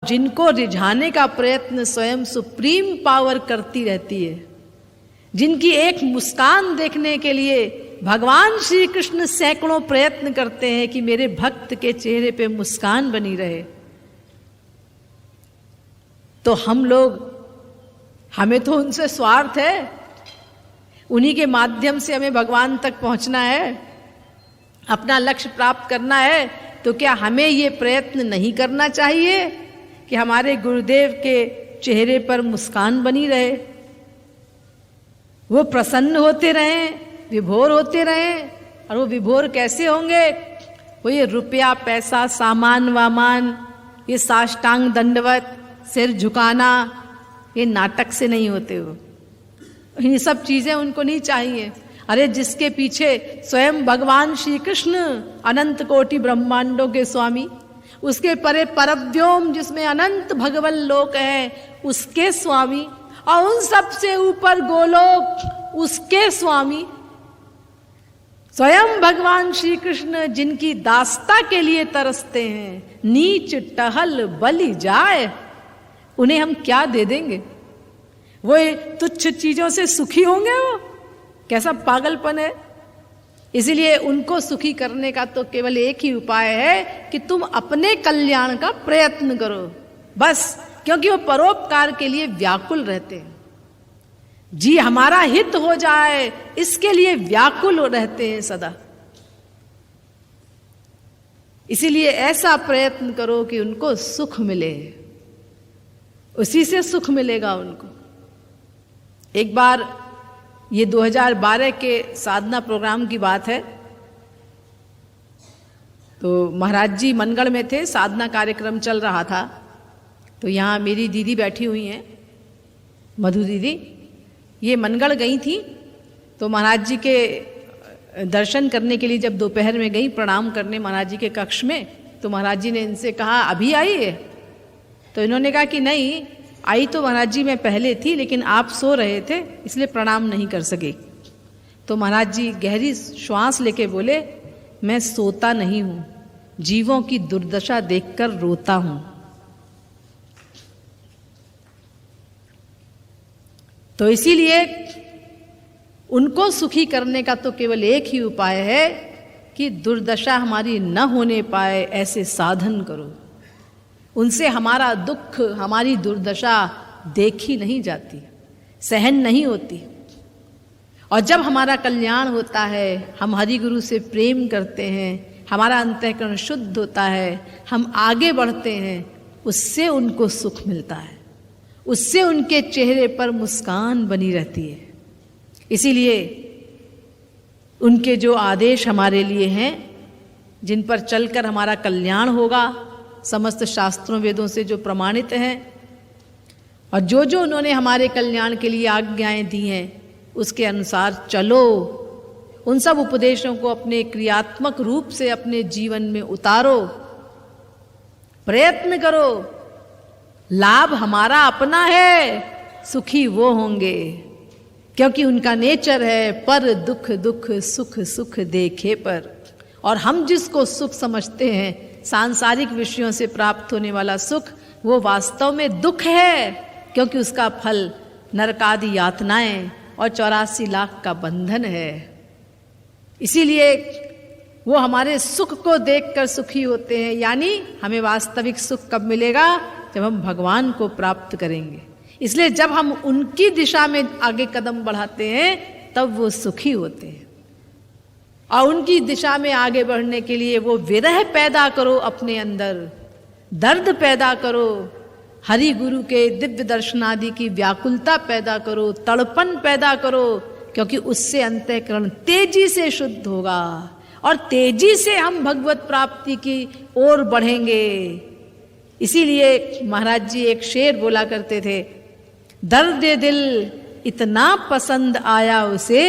जिनको रिझाने का प्रयत्न स्वयं सुप्रीम पावर करती रहती है, जिनकी एक मुस्कान देखने के लिए भगवान श्री कृष्ण सैकड़ों प्रयत्न करते हैं कि मेरे भक्त के चेहरे पे मुस्कान बनी रहे, तो हम लोग, हमें तो उनसे स्वार्थ है, उन्हीं के माध्यम से हमें भगवान तक पहुंचना है, अपना लक्ष्य प्राप्त करना है। तो क्या हमें ये प्रयत्न नहीं करना चाहिए कि हमारे गुरुदेव के चेहरे पर मुस्कान बनी रहे, वो प्रसन्न होते रहें, विभोर होते रहें? और वो विभोर कैसे होंगे? वो ये रुपया पैसा सामान वामान, ये साष्टांग दंडवत सिर झुकाना, ये नाटक से नहीं होते। वो ये सब चीजें उनको नहीं चाहिए। अरे जिसके पीछे स्वयं भगवान श्री कृष्ण अनंत कोटि ब्रह्मांडों के स्वामी, उसके परे परव्योम जिसमें अनंत भगवन लोक है उसके स्वामी, और उन सब से ऊपर गोलोक उसके स्वामी, स्वयं भगवान श्री कृष्ण जिनकी दास्ता के लिए तरसते हैं, नीच टहल बलि जाए, उन्हें हम क्या दे देंगे? वो तुच्छ चीजों से सुखी होंगे? वो कैसा पागलपन है। इसीलिए उनको सुखी करने का तो केवल एक ही उपाय है कि तुम अपने कल्याण का प्रयत्न करो, बस। क्योंकि वो परोपकार के लिए व्याकुल रहते हैं, जी हमारा हित हो जाए इसके लिए व्याकुल रहते हैं सदा। इसीलिए ऐसा प्रयत्न करो कि उनको सुख मिले, उसी से सुख मिलेगा उनको। एक बार ये 2012 के साधना प्रोग्राम की बात है, तो महाराज जी मनगढ़ में थे, साधना कार्यक्रम चल रहा था। तो यहाँ मेरी दीदी बैठी हुई हैं, मधु दीदी, ये मनगढ़ गई थी। तो महाराज जी के दर्शन करने के लिए जब दोपहर में गई प्रणाम करने महाराज जी के कक्ष में, तो महाराज जी ने इनसे कहा अभी आई है? तो इन्होंने कहा कि नहीं, आई तो महाराज जी मैं पहले थी, लेकिन आप सो रहे थे इसलिए प्रणाम नहीं कर सके। तो महाराज जी गहरी श्वास लेके बोले, मैं सोता नहीं हूं, जीवों की दुर्दशा देखकर रोता हूं। तो इसीलिए उनको सुखी करने का तो केवल एक ही उपाय है कि दुर्दशा हमारी न होने पाए ऐसे साधन करो। उनसे हमारा दुख, हमारी दुर्दशा देखी नहीं जाती, सहन नहीं होती। और जब हमारा कल्याण होता है, हम हरि गुरु से प्रेम करते हैं, हमारा अंतःकरण शुद्ध होता है, हम आगे बढ़ते हैं, उससे उनको सुख मिलता है, उससे उनके चेहरे पर मुस्कान बनी रहती है। इसीलिए उनके जो आदेश हमारे लिए हैं, जिन पर चलकर हमारा कल्याण होगा, समस्त शास्त्रों वेदों से जो प्रमाणित हैं, और जो जो उन्होंने हमारे कल्याण के लिए आज्ञाएं दी हैं, उसके अनुसार चलो। उन सब उपदेशों को अपने क्रियात्मक रूप से अपने जीवन में उतारो, प्रयत्न करो। लाभ हमारा अपना है, सुखी वो होंगे, क्योंकि उनका नेचर है पर दुख दुख सुख सुख देखे पर। और हम जिसको सुख समझते हैं, सांसारिक विषयों से प्राप्त होने वाला सुख, वो वास्तव में दुख है, क्योंकि उसका फल नरकादि यातनाएं और 84 लाख का बंधन है। इसीलिए वो हमारे सुख को देखकर सुखी होते हैं। यानी हमें वास्तविक सुख कब मिलेगा? जब हम भगवान को प्राप्त करेंगे। इसलिए जब हम उनकी दिशा में आगे कदम बढ़ाते हैं, तब वो सुखी होते हैं। और उनकी दिशा में आगे बढ़ने के लिए वो विरह पैदा करो अपने अंदर, दर्द पैदा करो, हरि गुरु के दिव्य दर्शनादि की व्याकुलता पैदा करो, तड़पन पैदा करो, क्योंकि उससे अंतःकरण तेजी से शुद्ध होगा और तेजी से हम भगवत प्राप्ति की ओर बढ़ेंगे। इसीलिए महाराज जी एक शेर बोला करते थे, दर्द दिल इतना पसंद आया उसे,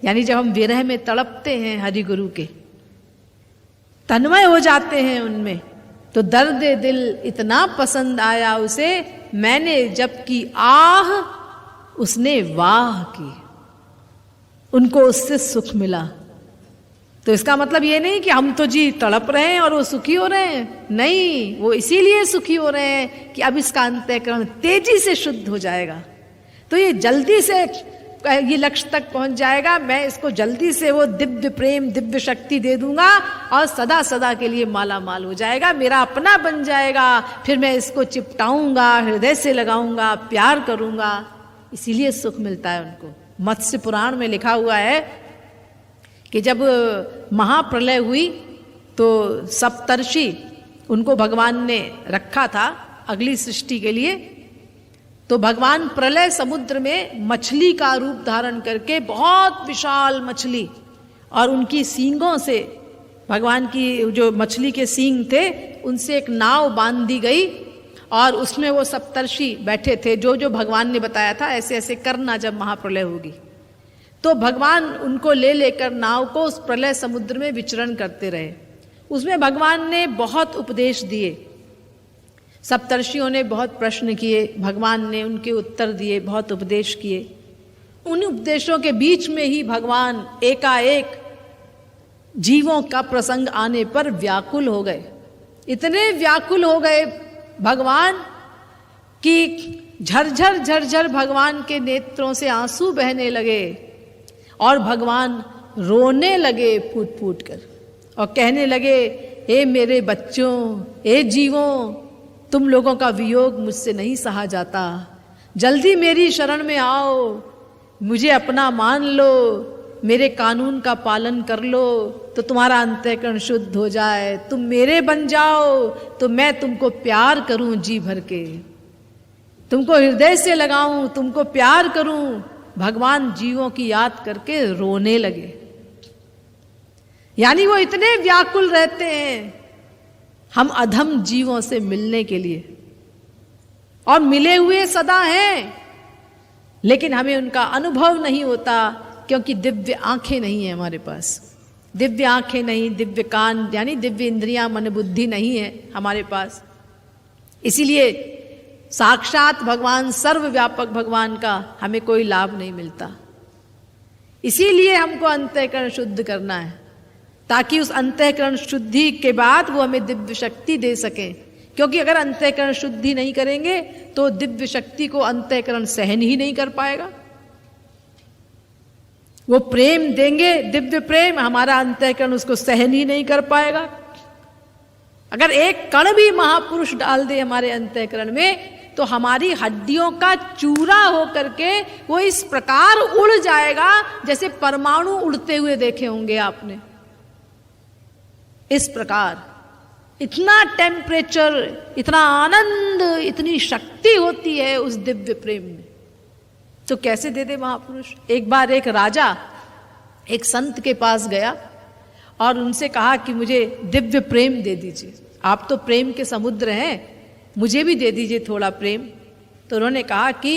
यानी जब हम विरह में तड़पते हैं हरि गुरु के, तन्मय हो जाते हैं उनमें, तो दर्द दिल इतना पसंद आया उसे, मैंने जब की आह उसने वाह की, उनको उससे सुख मिला। तो तो इसका मतलब ये नहीं कि हम तो जी तड़प रहे हैं और वो सुखी हो रहे हैं, नहीं, वो इसीलिए सुखी हो रहे हैं कि अब इसका अंतःकरण तेजी से शुद्ध हो जाएगा, तो ये जल्दी से ये लक्ष्य तक पहुंच जाएगा, मैं इसको जल्दी से वो दिव्य प्रेम दिव्य शक्ति दे दूंगा और सदा सदा के लिए माला माल हो जाएगा, मेरा अपना बन जाएगा, फिर मैं इसको चिपटाऊंगा, हृदय से लगाऊंगा, प्यार करूंगा, इसीलिए सुख मिलता है उनको। मत्स्य पुराण में लिखा हुआ है कि जब महाप्रलय हुई तो सप्तर्षि उनको भगवान ने रखा था अगली सृष्टि के लिए, तो भगवान प्रलय समुद्र में मछली का रूप धारण करके, बहुत विशाल मछली, और उनकी सींगों से, भगवान की जो मछली के सींग थे उनसे एक नाव बांध दी गई और उसमें वो सप्तर्षि बैठे थे, जो जो भगवान ने बताया था ऐसे ऐसे करना जब महाप्रलय होगी। तो भगवान उनको ले लेकर नाव को उस प्रलय समुद्र में विचरण करते रहे। उसमें भगवान ने बहुत उपदेश दिए, सप्तर्षियों ने बहुत प्रश्न किए, भगवान ने उनके उत्तर दिए, बहुत उपदेश किए। उन उपदेशों के बीच में ही भगवान एकाएक जीवों का प्रसंग आने पर व्याकुल हो गए। इतने व्याकुल हो गए भगवान कि झरझर झरझर भगवान के नेत्रों से आंसू बहने लगे और भगवान रोने लगे फूट फूट कर और कहने लगे, हे मेरे बच्चों, हे जीवों, तुम लोगों का वियोग मुझसे नहीं सहा जाता, जल्दी मेरी शरण में आओ, मुझे अपना मान लो, मेरे कानून का पालन कर लो तो तुम्हारा अंतःकरण शुद्ध हो जाए, तुम मेरे बन जाओ तो मैं तुमको प्यार करूं जी भर के, तुमको हृदय से लगाऊं, तुमको प्यार करूं। भगवान जीवों की याद करके रोने लगे, यानी वो इतने व्याकुल रहते हैं हम अधम जीवों से मिलने के लिए, और मिले हुए सदा हैं, लेकिन हमें उनका अनुभव नहीं होता क्योंकि दिव्य आंखें नहीं है हमारे पास, दिव्य आंखें नहीं, दिव्य कान यानी दिव्य इंद्रियां मन बुद्धि नहीं है हमारे पास। इसीलिए साक्षात भगवान, सर्वव्यापक भगवान का हमें कोई लाभ नहीं मिलता। इसीलिए हमको अंतःकरण शुद्ध करना है, ताकि उस अंतःकरण शुद्धि के बाद वो हमें दिव्य शक्ति दे सकें, क्योंकि अगर अंतःकरण शुद्धि नहीं करेंगे तो दिव्य शक्ति को अंतःकरण सहन ही नहीं कर पाएगा। वो प्रेम देंगे, दिव्य प्रेम, हमारा अंतःकरण उसको सहन ही नहीं कर पाएगा। अगर एक कण भी महापुरुष डाल दे हमारे अंतःकरण में तो हमारी हड्डियों का चूरा हो करके वो इस प्रकार उड़ जाएगा जैसे परमाणु उड़ते हुए देखे होंगे आपने। इस प्रकार इतना टेम्परेचर, इतना आनंद, इतनी शक्ति होती है उस दिव्य प्रेम में। तो कैसे दे दे महापुरुष। एक बार एक राजा एक संत के पास गया और उनसे कहा कि मुझे दिव्य प्रेम दे दीजिए, आप तो प्रेम के समुद्र हैं, मुझे भी दे दीजिए थोड़ा प्रेम। तो उन्होंने कहा कि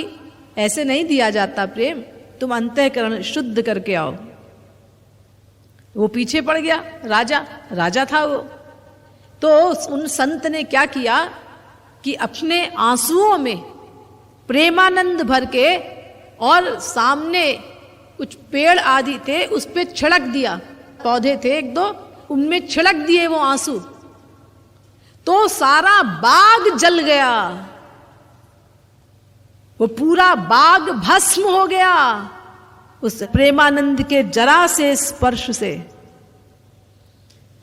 ऐसे नहीं दिया जाता प्रेम, तुम अंतःकरण शुद्ध करके आओ। वो पीछे पड़ गया, राजा था वो। तो उन संत ने क्या किया कि अपने आंसुओं में प्रेमानंद भर के और सामने कुछ पेड़ आदि थे उस पे छिड़क दिया, पौधे थे एक दो, उनमें छिड़क दिए वो आंसू, तो सारा बाग जल गया, वो पूरा बाग भस्म हो गया उस प्रेमानंद के जरा से स्पर्श से।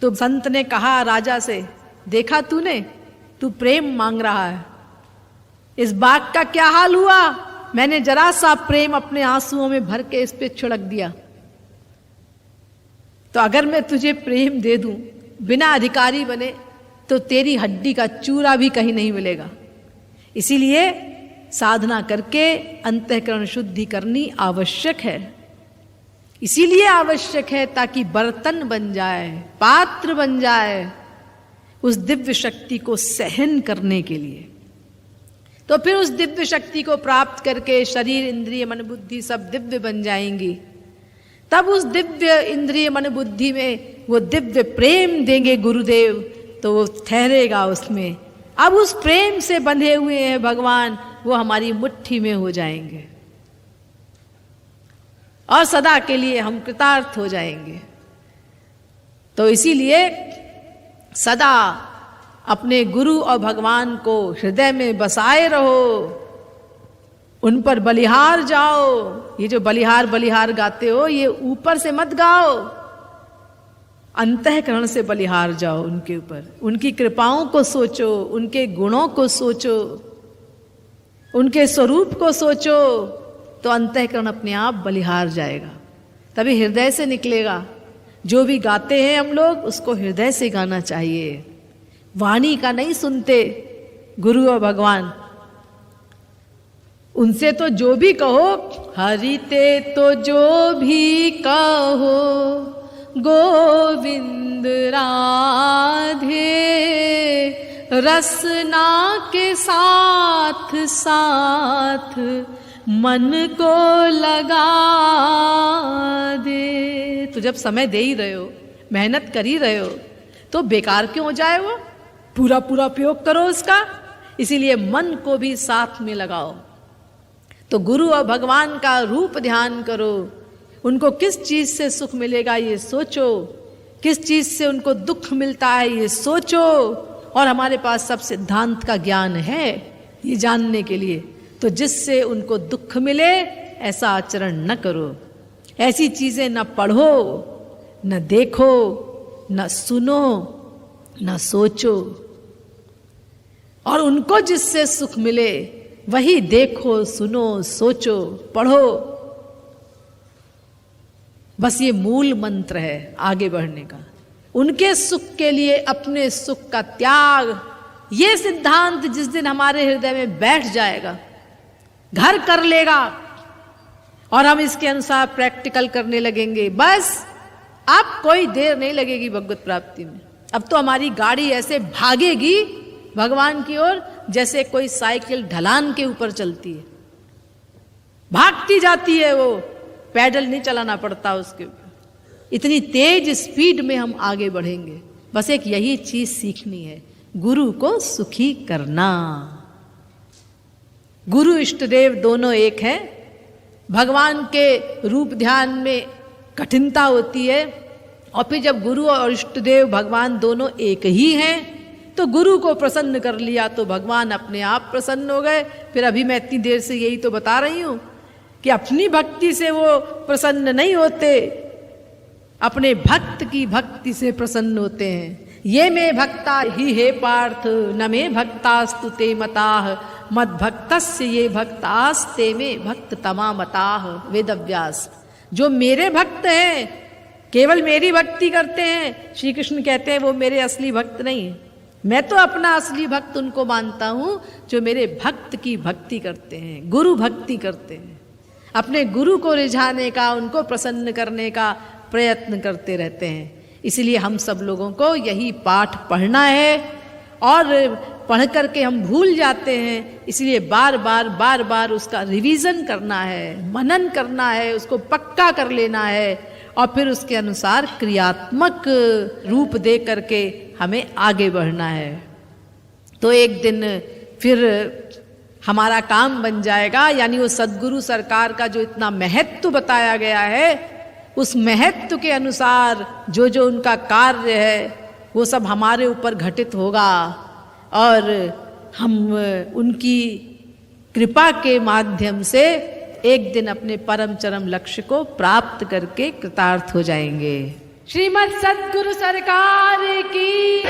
तो संत ने कहा राजा से, देखा तूने, तू प्रेम मांग रहा है, इस बाग का क्या हाल हुआ, मैंने जरा सा प्रेम अपने आंसुओं में भर के इस पे छिड़क दिया। तो अगर मैं तुझे प्रेम दे दूं बिना अधिकारी बने तो तेरी हड्डी का चूरा भी कहीं नहीं मिलेगा। इसीलिए साधना करके अंतःकरण शुद्धि करनी आवश्यक है। इसीलिए आवश्यक है ताकि बर्तन बन जाए, पात्र बन जाए उस दिव्य शक्ति को सहन करने के लिए। तो फिर उस दिव्य शक्ति को प्राप्त करके शरीर, इंद्रिय, मन, बुद्धि सब दिव्य बन जाएंगी। तब उस दिव्य इंद्रिय, मन, बुद्धि में वो दिव्य प्रेम देंगे गुरुदेव, तो वो ठहरेगा उसमें। अब उस प्रेम से बंधे हुए हैं भगवान, वो हमारी मुट्ठी में हो जाएंगे और सदा के लिए हम कृतार्थ हो जाएंगे। तो इसीलिए सदा अपने गुरु और भगवान को हृदय में बसाए रहो, उन पर बलिहार जाओ। ये जो बलिहार बलिहार गाते हो, ये ऊपर से मत गाओ, अंतःकरण से बलिहार जाओ उनके ऊपर। उनकी कृपाओं को सोचो, उनके गुणों को सोचो, उनके स्वरूप को सोचो, तो अंतःकरण अपने आप बलिहार जाएगा। तभी हृदय से निकलेगा। जो भी गाते हैं हम लोग, उसको हृदय से गाना चाहिए, वाणी का नहीं सुनते। गुरु और भगवान, उनसे तो जो भी कहो, हरिते तो जो भी कहो, गोविंद राधे, रसना के साथ साथ मन को लगा दे। तो जब समय दे ही रहे हो, मेहनत कर ही रहे हो, तो बेकार क्यों हो जाए वो? पूरा पूरा उपयोग करो उसका। इसीलिए मन को भी साथ में लगाओ। तो गुरु और भगवान का रूप ध्यान करो, उनको किस चीज से सुख मिलेगा ये सोचो, किस चीज से उनको दुख मिलता है ये सोचो। और हमारे पास सब सिद्धांत का ज्ञान है ये जानने के लिए। तो जिससे उनको दुख मिले ऐसा आचरण न करो, ऐसी चीजें न पढ़ो, न देखो, न सुनो, न सोचो। और उनको जिससे सुख मिले वही देखो, सुनो, सोचो, पढ़ो। बस ये मूल मंत्र है आगे बढ़ने का। उनके सुख के लिए अपने सुख का त्याग, ये सिद्धांत जिस दिन हमारे हृदय में बैठ जाएगा, घर कर लेगा, और हम इसके अनुसार प्रैक्टिकल करने लगेंगे, बस अब कोई देर नहीं लगेगी भगवत प्राप्ति में। अब तो हमारी गाड़ी ऐसे भागेगी भगवान की ओर जैसे कोई साइकिल ढलान के ऊपर चलती है, भागती जाती है वो, पैडल नहीं चलाना पड़ता उसके ऊपर। इतनी तेज स्पीड में हम आगे बढ़ेंगे। बस एक यही चीज सीखनी है, गुरु को सुखी करना। गुरु इष्ट देव दोनों एक हैं। भगवान के रूप ध्यान में कठिनता होती है, और फिर जब गुरु और इष्ट देव भगवान दोनों एक ही हैं, तो गुरु को प्रसन्न कर लिया तो भगवान अपने आप प्रसन्न हो गए। फिर अभी मैं इतनी देर से यही तो बता रही हूं कि अपनी भक्ति से वो प्रसन्न नहीं होते, अपने भक्त की भक्ति से प्रसन्न होते हैं। ये में भक्ता ही हे पार्थ, न में भक्तास्तु ते मताः, मद भक्तस्य ये भक्तास्ते में भक्त तमा मताः। वेदव्यास। जो मेरे भक्त हैं, केवल मेरी भक्ति करते हैं, श्री कृष्ण कहते हैं वो मेरे असली भक्त नहीं है। मैं तो अपना असली भक्त उनको मानता हूं जो मेरे भक्त की भक्ति करते हैं, गुरु भक्ति करते हैं, अपने गुरु को रिझाने का, उनको प्रसन्न करने का प्रयत्न करते रहते हैं। इसलिए हम सब लोगों को यही पाठ पढ़ना है, और पढ़ करके हम भूल जाते हैं, इसलिए बार बार उसका रिवीजन करना है, मनन करना है, उसको पक्का कर लेना है, और फिर उसके अनुसार क्रियात्मक रूप दे करके हमें आगे बढ़ना है। तो एक दिन फिर हमारा काम बन जाएगा। यानी वो सद्गुरु सरकार का जो इतना महत्व बताया गया है, उस महत्व के अनुसार जो जो उनका कार्य है वो सब हमारे ऊपर घटित होगा, और हम उनकी कृपा के माध्यम से एक दिन अपने परम चरम लक्ष्य को प्राप्त करके कृतार्थ हो जाएंगे। श्रीमद् सद्गुरु सरकार की